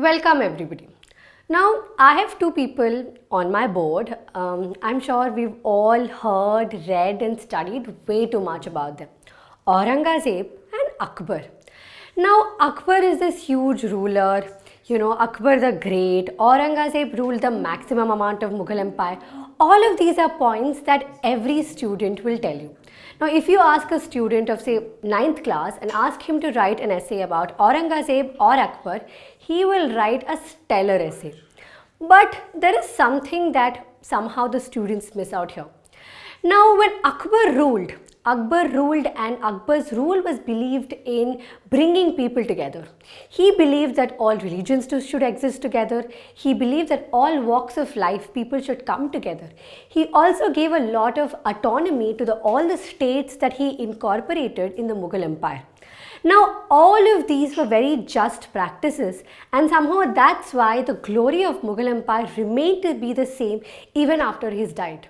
Welcome everybody. Now I have two people on my board. I'm sure we've all heard, read and studied way too much about them. Aurangzeb and Akbar. Now Akbar is this huge ruler, Akbar the Great. Aurangzeb ruled the maximum amount of Mughal Empire. All of these are points that every student will tell you. Now, if you ask a student of say 9th class and ask him to write an essay about Aurangzeb or Akbar, he will write a stellar essay. But there is something that somehow the students miss out here. Now, when Akbar ruled and Akbar's rule was believed in bringing people together. He believed that all religions should exist together. He believed that all walks of life people should come together. He also gave a lot of autonomy to all the states that he incorporated in the Mughal Empire. Now, all of these were very just practices, and somehow that's why the glory of Mughal Empire remained to be the same even after he died.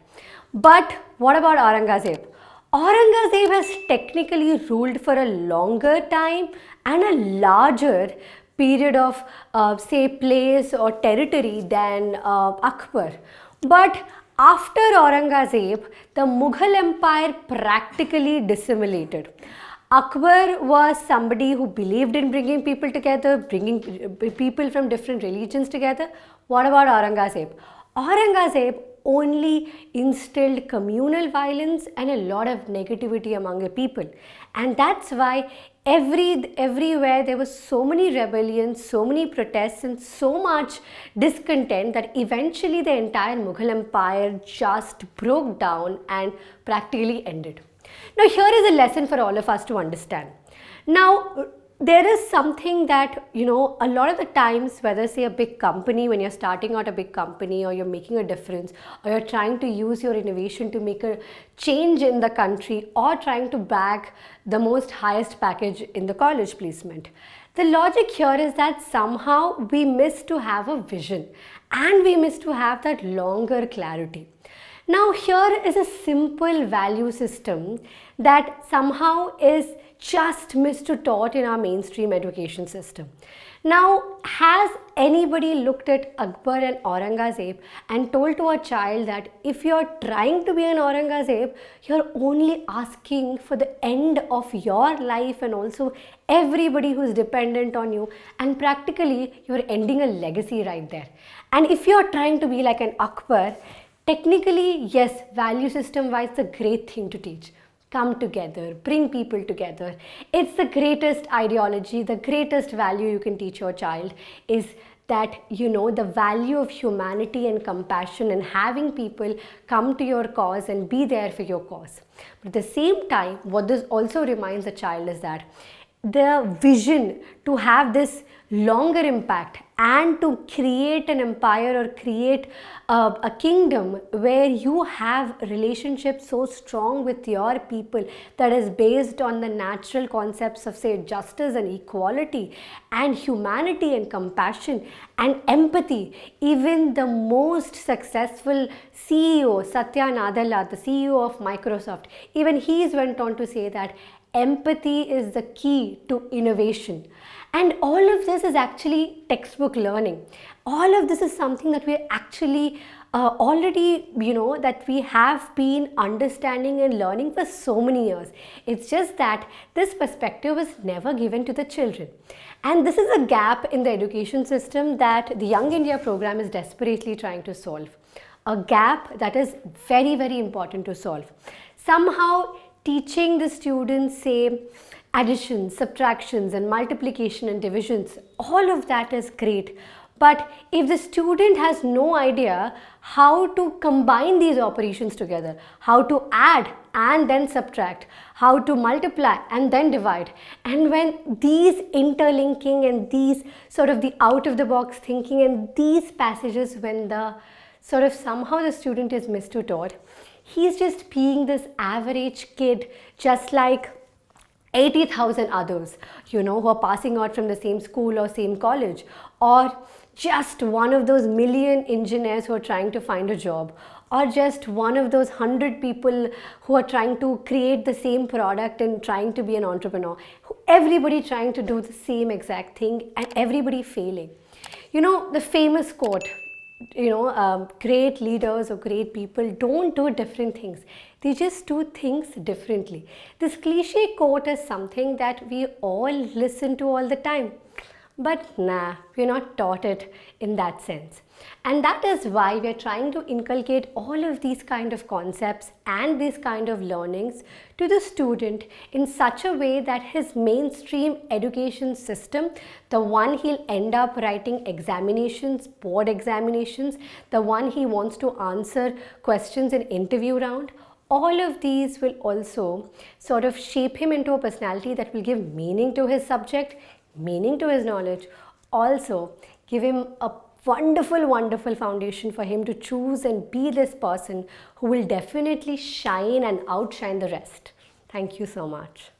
But what about Aurangzeb? Aurangzeb has technically ruled for a longer time and a larger period of say place or territory than Akbar. But after Aurangzeb, the Mughal Empire practically disseminated. Akbar was somebody who believed in bringing people together, bringing people from different religions together. What about Aurangzeb? Aurangzeb only instilled communal violence and a lot of negativity among the people. And that's why everywhere there was so many rebellions, so many protests and so much discontent that eventually the entire Mughal Empire just broke down and practically ended. Now here is a lesson for all of us to understand. Now there is something that, a lot of the times, whether say a big company, when you're starting out a big company or you're making a difference or you're trying to use your innovation to make a change in the country or trying to bag the most highest package in the college placement. The logic here is that somehow we miss to have a vision and we miss to have that longer clarity. Now here is a simple value system that somehow is just missed to taught in our mainstream education system. Now, has anybody looked at Akbar and Aurangzeb and told to a child that if you're trying to be an Aurangzeb, you're only asking for the end of your life and also everybody who's dependent on you, and practically you're ending a legacy right there. And if you're trying to be like an Akbar, technically, yes, value system wise, it's a great thing to teach. Come together, bring people together. It's the greatest ideology, the greatest value you can teach your child is that, the value of humanity and compassion and having people come to your cause and be there for your cause. But at the same time, what this also reminds the child is that the vision to have this longer impact and to create an empire or create a kingdom where you have relationships so strong with your people that is based on the natural concepts of say justice and equality and humanity and compassion and empathy. Even the most successful CEO, Satya Nadella, the CEO of Microsoft, even he went on to say that empathy is the key to innovation. And all of this is actually textbook learning. All of this is something that we're actually already, that we have been understanding and learning for so many years. It's just that this perspective was never given to the children. And this is a gap in the education system that the Young India program is desperately trying to solve. A gap that is very, very important to solve. Somehow, teaching the students, say, additions, subtractions and multiplication and divisions, all of that is great. But if the student has no idea how to combine these operations together, how to add and then subtract, how to multiply and then divide, and when these interlinking and these sort of the out of the box thinking and these passages, when the sort of somehow the student is mistaught, he's just being this average kid just like 80,000 others, who are passing out from the same school or same college, or just one of those million engineers who are trying to find a job, or just one of those 100 people who are trying to create the same product and trying to be an entrepreneur. Everybody trying to do the same exact thing and everybody failing. The famous quote, great leaders or great people don't do different things. They just do things differently. This cliche quote is something that we all listen to all the time. But nah, we're not taught it in that sense. And that is why we're trying to inculcate all of these kind of concepts and these kind of learnings to the student in such a way that his mainstream education system, the one he'll end up writing examinations, board examinations, the one he wants to answer questions in interview round, all of these will also sort of shape him into a personality that will give meaning to his subject, meaning to his knowledge, also give him a wonderful foundation for him to choose and be this person who will definitely shine and outshine the rest. Thank you so much.